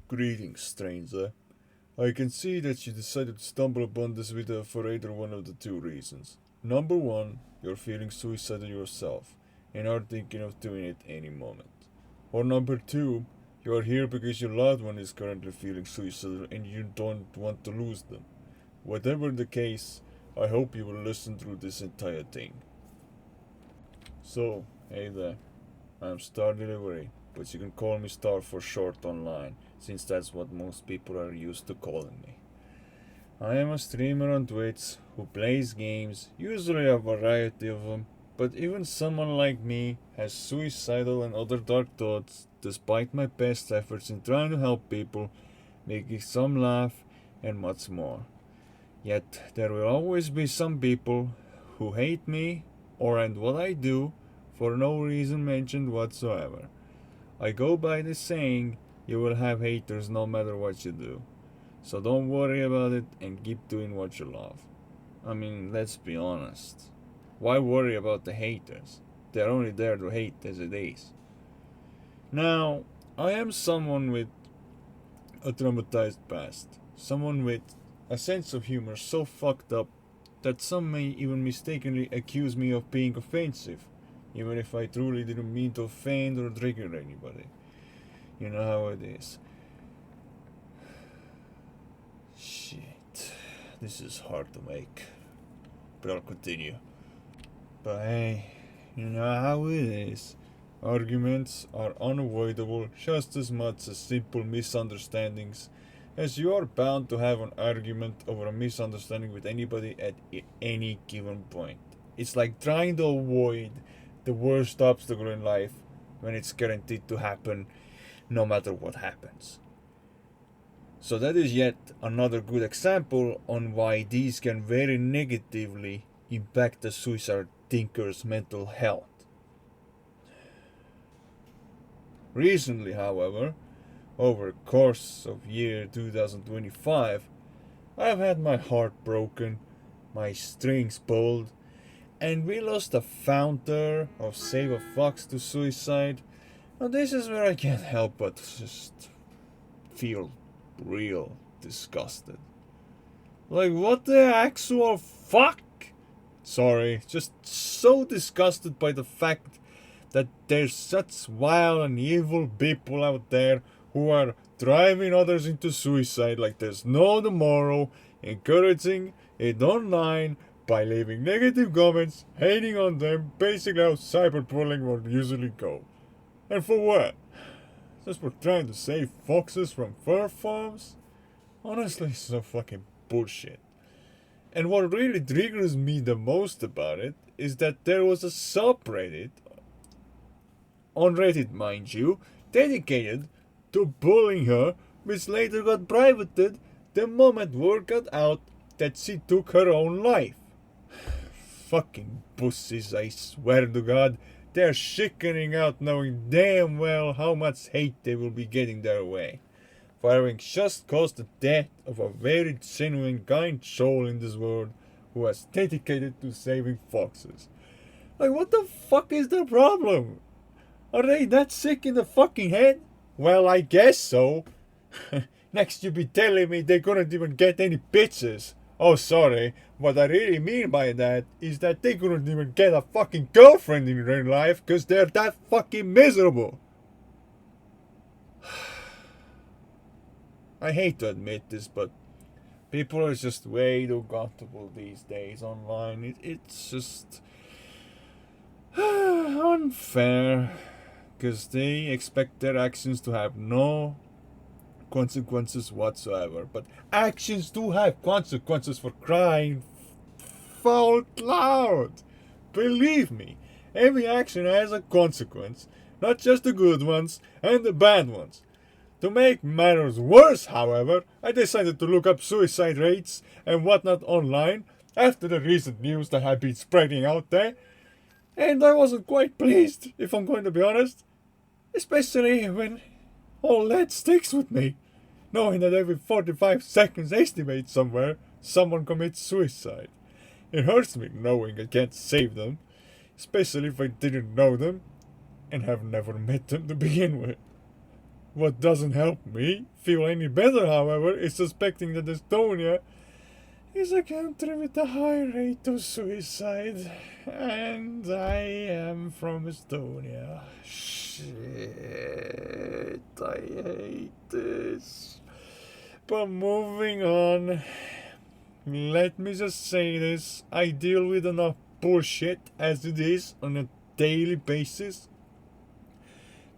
Greetings, stranger. I can see that you decided to stumble upon this video for either one of the two reasons. Number one, you're feeling suicidal yourself and are thinking of doing it any moment. Or number two, you are here because your loved one is currently feeling suicidal and you don't want to lose them. Whatever the case, I hope you will listen through this entire thing. So, hey there, I'm StarDelivery, but you can call me Star for short online, since that's what most people are used to calling me. I am a streamer on Twitch who plays games, usually a variety of them, but even someone like me has suicidal and other dark thoughts despite my best efforts in trying to help people, making some laugh, and much more. Yet there will always be some people who hate me or and what I do for no reason mentioned whatsoever. I go by the saying, you will have haters no matter what you do. So don't worry about it and keep doing what you love. I mean, let's be honest. Why worry about the haters? They're only there to hate as it is. Now, I am someone with a traumatized past. Someone with a sense of humor so fucked up that some may even mistakenly accuse me of being offensive, even if I truly didn't mean to offend or trigger anybody. You know how it is. Shit. This is hard to make. But I'll continue. But hey, you know how it is. Arguments are unavoidable just as much as simple misunderstandings, as you are bound to have an argument over a misunderstanding with anybody at any given point. It's like trying to avoid the worst obstacle in life when it's guaranteed to happen no matter what happens. So that is yet another good example on why these can very negatively impact the suicidal thinker's mental health. Recently, however, over the course of year 2025, I have had my heart broken, my strings pulled, and we lost a founder of Save a Fox to suicide. Now this is where I can't help but just feel real disgusted. Like, what the actual fuck? Sorry, just so disgusted by the fact that there's such wild and evil people out there who are driving others into suicide like there's no tomorrow, encouraging it online by leaving negative comments, hating on them, basically how cyber-bullying would usually go. And for what? Just for trying to save foxes from fur farms? Honestly, so fucking bullshit. And what really triggers me the most about it is that there was a subreddit, on Reddit mind you, dedicated to bullying her, which later got privated the moment word got out that she took her own life. Fucking pussies, I swear to God. They're chickening out knowing damn well how much hate they will be getting their way, for having just caused the death of a very genuine kind soul in this world who was dedicated to saving foxes. Like, what the fuck is the problem? Are they that sick in the fucking head? Well, I guess so. Next you be telling me they couldn't even get any bitches. Oh, sorry. What I really mean by that is that they couldn't even get a fucking girlfriend in real life because they're that fucking miserable. I hate to admit this, but people are just way too comfortable these days online. It's just unfair because they expect their actions to have no consequences whatsoever. But actions do have consequences, for crying out loud. Believe me, every action has a consequence, not just the good ones and the bad ones. To make matters worse, however, I decided to look up suicide rates and whatnot online after the recent news that had been spreading out there, and I wasn't quite pleased, if I'm going to be honest. Especially when all that sticks with me, knowing that every 45 seconds estimate somewhere someone commits suicide. It hurts me knowing I can't save them, especially if I didn't know them and have never met them to begin with. What doesn't help me feel any better, however, is suspecting that Estonia is a country with a high rate of suicide. And I am from Estonia. Shit, I hate this. But moving on, let me just say this. I deal with enough bullshit as it is on a daily basis.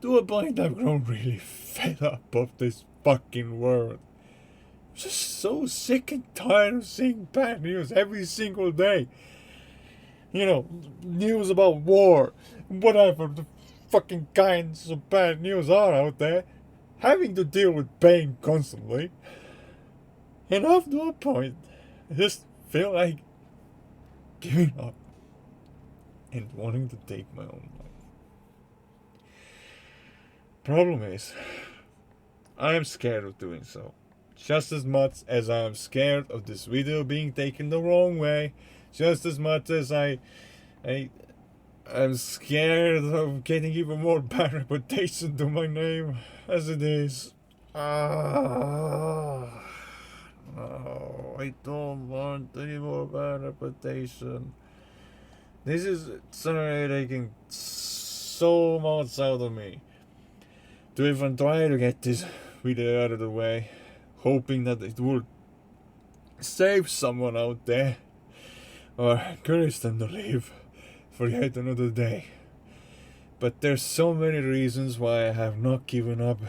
To a point I've grown really fed up of this fucking world. I'm just so sick and tired of seeing bad news every single day. You know, news about war, whatever the fucking kinds of bad news are out there. Having to deal with pain constantly. And up to a point, I just feel like giving up and wanting to take my own life. Problem is, I am scared of doing so. Just as much as I am scared of this video being taken the wrong way, just as much as I'm scared of getting even more bad reputation to my name as it is. No, I don't want any more bad reputation. This is taking so much out of me to even try to get this video out of the way, hoping that it will save someone out there or encourage them to live for yet another day. But there's so many reasons why I have not given up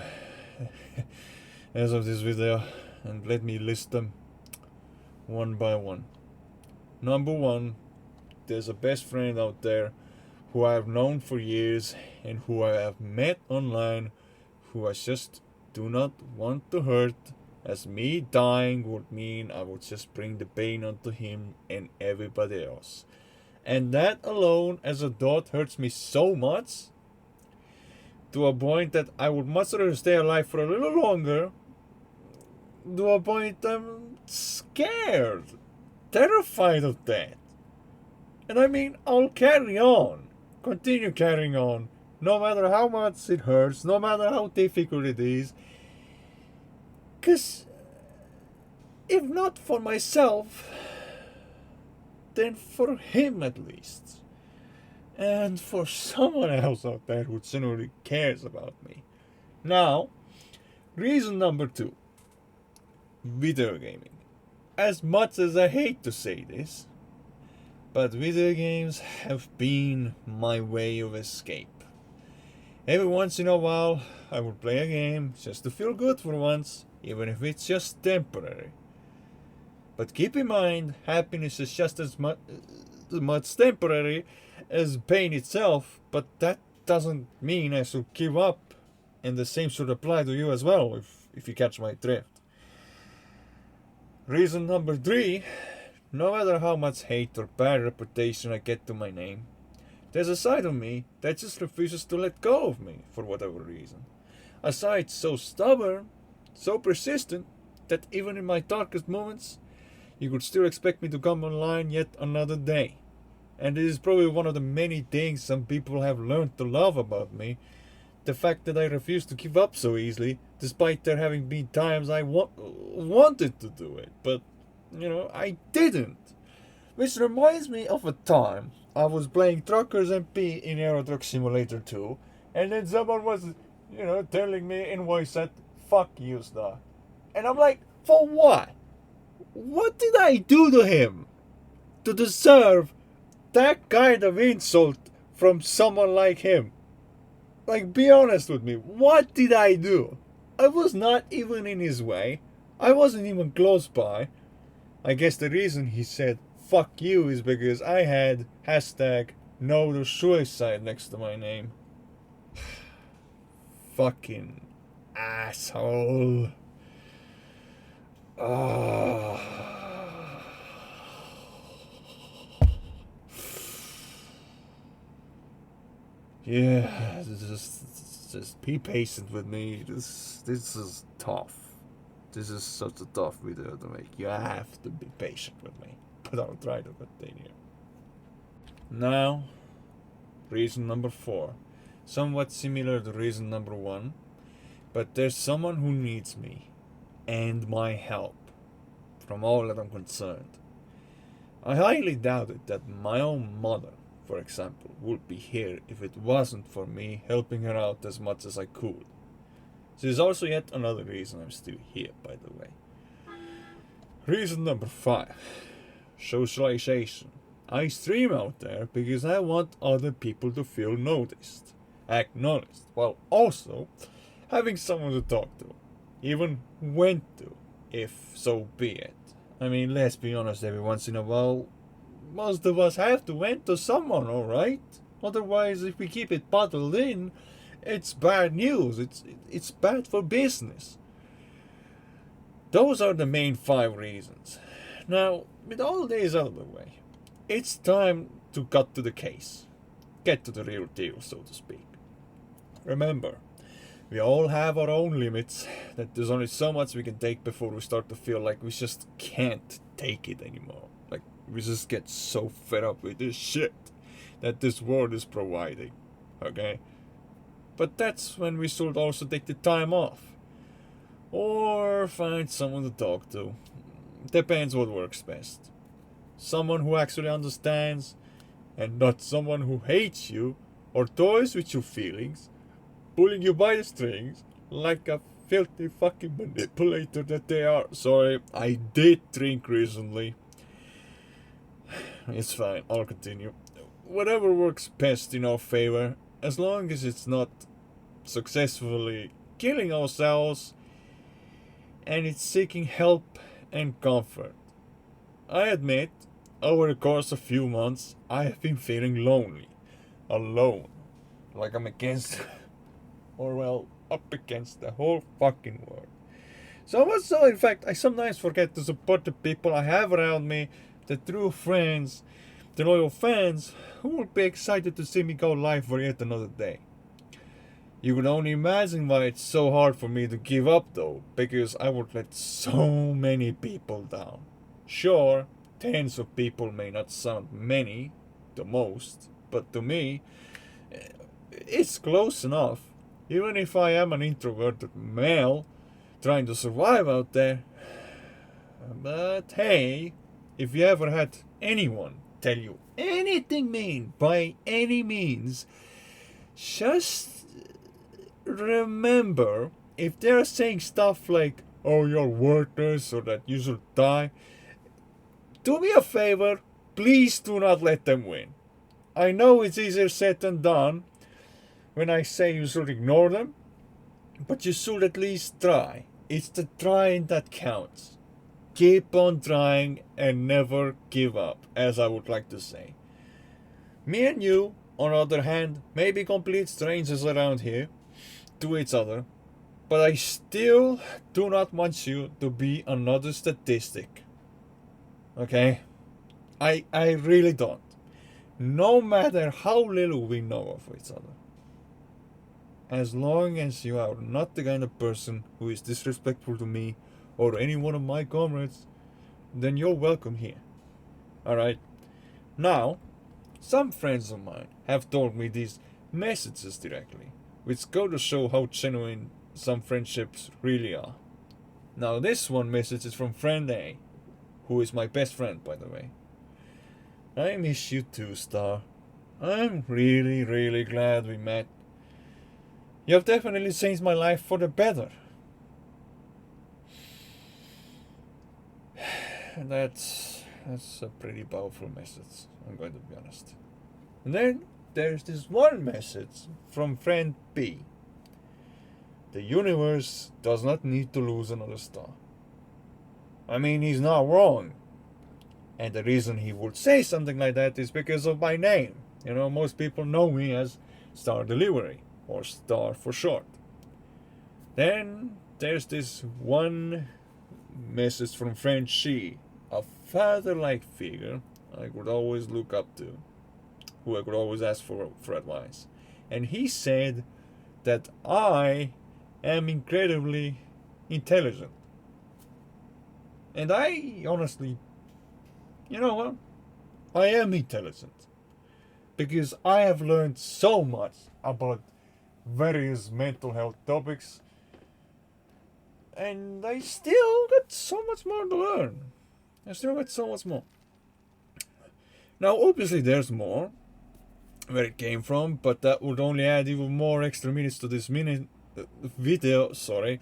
as of this video, and let me list them one by one. Number one, there's a best friend out there who I have known for years and who I have met online, who I just do not want to hurt, as me dying would mean I would just bring the pain onto him and everybody else. And that alone as a thought hurts me so much, to a point that I would much rather stay alive for a little longer, to a point I'm scared, terrified of that. And I mean, I'll carry on, continue carrying on, no matter how much it hurts, no matter how difficult it is. Because if not for myself, then for him at least. And for someone else out there who genuinely cares about me. Now, reason number two. Video gaming. As much as I hate to say this, but video games have been my way of escape. Every once in a while, I would play a game just to feel good for once, even if it's just temporary. But keep in mind, happiness is just as much temporary as pain itself, but that doesn't mean I should give up, and the same should apply to you as well, if you catch my drift. Reason number three, no matter how much hate or bad reputation I get to my name, there's a side of me that just refuses to let go of me for whatever reason. A side so stubborn, so persistent, that even in my darkest moments, you could still expect me to come online yet another day. And it is probably one of the many things some people have learned to love about me. The fact that I refuse to give up so easily, despite there having been times I wanted to do it, but, I didn't. Which reminds me of a time I was playing Truckers MP in Euro Truck Simulator 2, and then someone was, telling me in voice chat, "Fuck you, Star." And I'm like, for what? What did I do to him to deserve that kind of insult from someone like him? Like, be honest with me, what did I do? I was not even in his way. I wasn't even close by. I guess the reason he said "fuck you" is because I had #no to suicide next to my name. Fucking asshole. Yeah, just be patient with me. This is tough. This is such a tough video to make. You have to be patient with me. But I'll try to continue. Now, reason number 4. Somewhat similar to reason number 1. But there's someone who needs me and my help, from all that I'm concerned. I highly doubted that my own mother, for example, would be here if it wasn't for me helping her out as much as I could. This is also yet another reason I'm still here, by the way. Reason number 5. Socialization. I stream out there because I want other people to feel noticed, acknowledged, while also having someone to talk to, even when to, if so be it. I mean, let's be honest, every once in a while, most of us have to vent to someone, alright? Otherwise, if we keep it bottled in, it's bad news, it's bad for business. Those are the main 5 reasons. Now, with all these out of the way, it's time to cut to the case. Get to the real deal, so to speak. Remember, we all have our own limits, that there's only so much we can take before we start to feel like we just can't take it anymore. Like, we just get so fed up with this shit that this world is providing. Okay? But that's when we should also take the time off. Or find someone to talk to. Depends what works best. Someone who actually understands, and not someone who hates you or toys with your feelings, pulling you by the strings like a filthy fucking manipulator that they are. Sorry, I did drink recently. It's fine, I'll continue. Whatever works best in our favor, as long as it's not successfully killing ourselves and it's seeking help and comfort. I admit, over the course of a few months, I have been feeling lonely, alone, like I'm against, or well, up against the whole fucking world. So much so, in fact, I sometimes forget to support the people I have around me, the true friends, the loyal fans, who will be excited to see me go live for yet another day. You can only imagine why it's so hard for me to give up though, because I would let so many people down. Sure, tens of people may not sound many, the most, but to me, it's close enough. Even if I am an introverted male trying to survive out there. But hey, if you ever had anyone tell you anything mean by any means, just remember, if they're saying stuff like, oh, you're worthless or that you should die, do me a favor, please do not let them win. I know it's easier said than done when I say you should ignore them, but you should at least try. It's the trying that counts. Keep on trying and never give up, as I would like to say. Me and you, on the other hand, may be complete strangers around here to each other, but I still do not want you to be another statistic. Okay? I really don't. No matter how little we know of each other. As long as you are not the kind of person who is disrespectful to me or any one of my comrades, then you're welcome here. Alright? Now, some friends of mine have told me these messages directly, which go to show how genuine some friendships really are. Now, this one message is from friend A, who is my best friend, by the way. I miss you too, Star. I'm really, really glad we met. You have definitely changed my life for the better. That's a pretty powerful message, I'm going to be honest. And then there's this one message from friend B. The universe does not need to lose another star. I mean, he's not wrong. And the reason he would say something like that is because of my name. You know, most people know me as StarDelivery, or Star for short. Then there's this one message from friend C, a father-like figure I could always look up to, who I could always ask for advice. And he said that I am incredibly intelligent. And I honestly, you know what? I am intelligent. Because I have learned so much about various mental health topics and I still got so much more to learn. I still got so much more. Now, obviously, there's more where it came from, but that would only add even more extra minutes to this video. Sorry.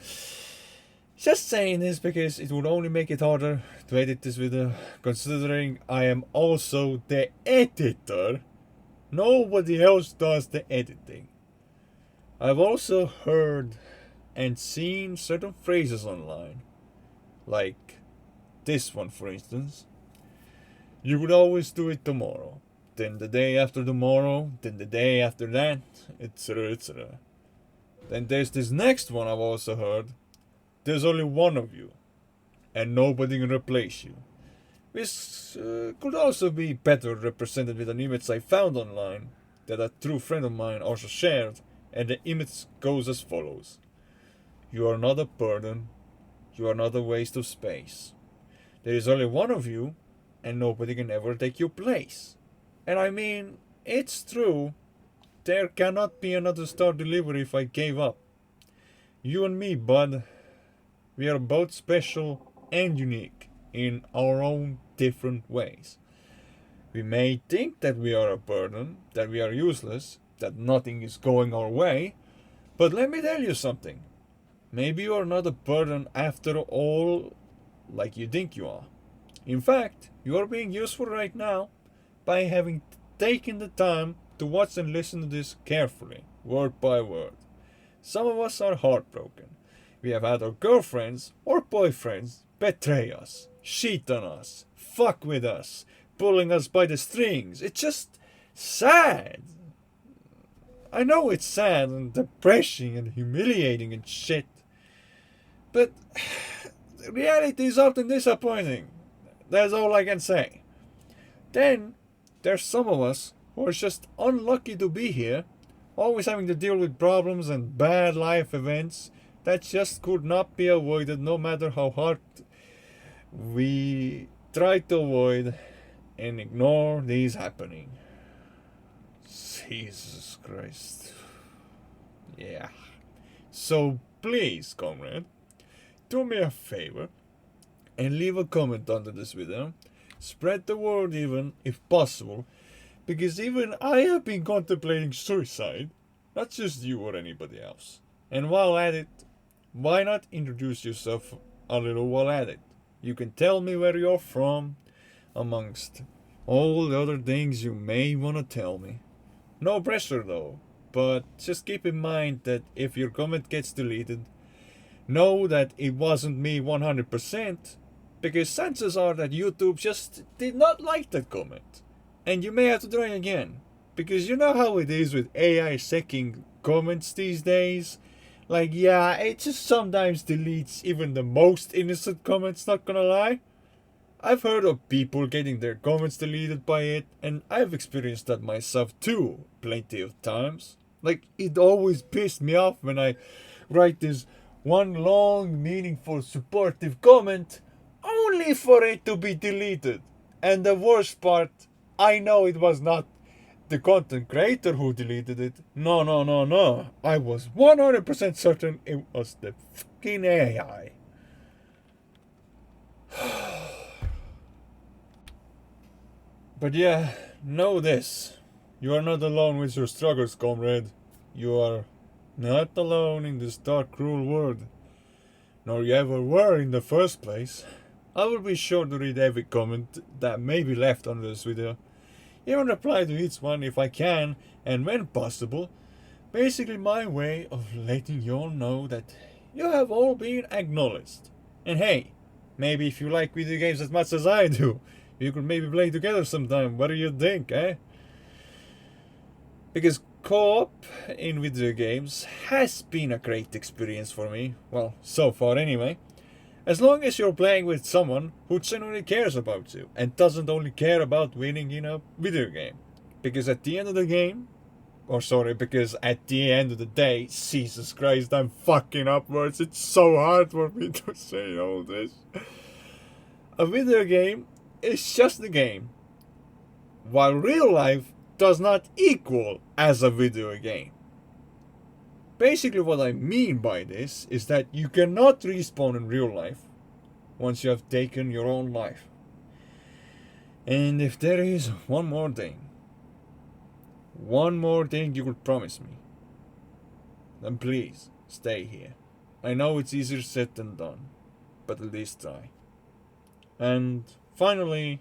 Just saying this because it would only make it harder to edit this video, considering I am also the editor. Nobody else does the editing. I've also heard and seen certain phrases online, like this one for instance. You would always do it tomorrow, then the day after tomorrow, then the day after that, etc, etc. Then there's this next one I've also heard. There's only one of you, and nobody can replace you. This could also be better represented with an image I found online that a true friend of mine also shared, and the image goes as follows. You are not a burden, you are not a waste of space. There is only one of you, and nobody can ever take your place. And I mean, it's true. There cannot be another StarDelivery if I gave up. You and me, bud, we are both special and unique in our own different ways. We may think that we are a burden, that we are useless, that nothing is going our way, but let me tell you something. Maybe you are not a burden after all like you think you are. In fact, you are being useful right now by having taken the time to watch and listen to this carefully, word by word. Some of us are heartbroken. We have had our girlfriends or boyfriends betray us, cheat on us, fuck with us, pulling us by the strings. It's just sad. I know it's sad and depressing and humiliating and shit, but reality is often disappointing. That's all I can say. Then there's some of us who are just unlucky to be here, always having to deal with problems and bad life events that just could not be avoided no matter how hard we try to avoid and ignore these happening. Jesus Christ. Yeah. So please, comrade, do me a favor and leave a comment under this video. Spread the word even, if possible, because even I have been contemplating suicide, not just you or anybody else. And while at it, why not introduce yourself a little while at it? You can tell me where you're from, amongst all the other things you may want to tell me. No pressure though, but just keep in mind that if your comment gets deleted, know that it wasn't me 100%, because chances are that YouTube just did not like that comment. And you may have to try again, because you know how it is with AI checking comments these days. Like, yeah, it just sometimes deletes even the most innocent comments, not gonna lie. I've heard of people getting their comments deleted by it, and I've experienced that myself too, plenty of times. Like, it always pissed me off when I write this one long, meaningful, supportive comment, only for it to be deleted. And the worst part, I know it was not the content creator who deleted it. No. I was 100% certain it was the fucking AI. But yeah, know this. You are not alone with your struggles, comrade. You are not alone in this dark, cruel world. Nor you ever were in the first place. I will be sure to read every comment that may be left under this video. Even reply to each one if I can and when possible. Basically my way of letting you all know that you have all been acknowledged. And hey, maybe if you like video games as much as I do, you could maybe play together sometime. What do you think, eh? Because co-op in video games has been a great experience for me. Well, so far anyway. As long as you're playing with someone who genuinely cares about you and doesn't only care about winning in a video game. Because at the end of the game, because at the end of the day, Jesus Christ, I'm fucking up words. It's so hard for me to say all this. A video game is just a game, while real life does not equal as a video game. Basically, what I mean by this is that you cannot respawn in real life once you have taken your own life. And if there is one more thing you could promise me, then please stay here. I know it's easier said than done, but at least try. And finally,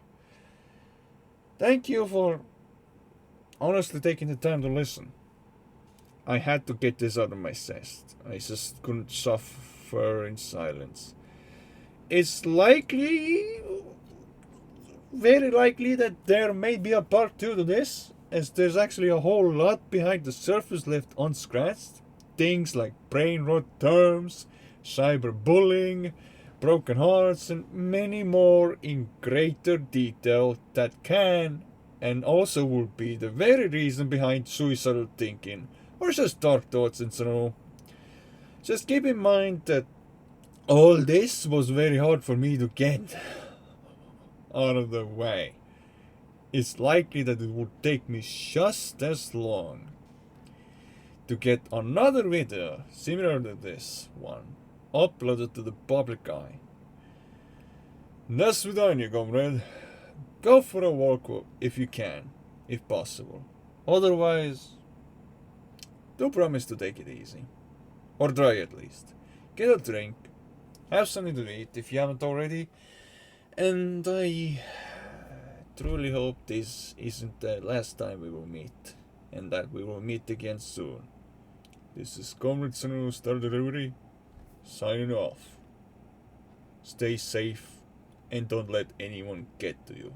thank you for honestly taking the time to listen. I had to get this out of my chest. I just couldn't suffer in silence. It's very likely that there may be a part 2 to this, as there's actually a whole lot behind the surface left unscratched. Things like brain rot terms, cyber-bullying, broken hearts, and many more in greater detail that can and also would be the very reason behind suicidal thinking, or just dark thoughts in general. Just keep in mind that all this was very hard for me to get out of the way. It's likely that it would take me just as long to get another video similar to this one uploaded to the public eye. До свидания, comrade. Go for a walk if you can, if possible. Otherwise, do promise to take it easy. Or try at least. Get a drink. Have something to eat if you haven't already. And I truly hope this isn't the last time we will meet. And that we will meet again soon. This is Comrade Sanu StarDelivery, signing off. Stay safe and don't let anyone get to you.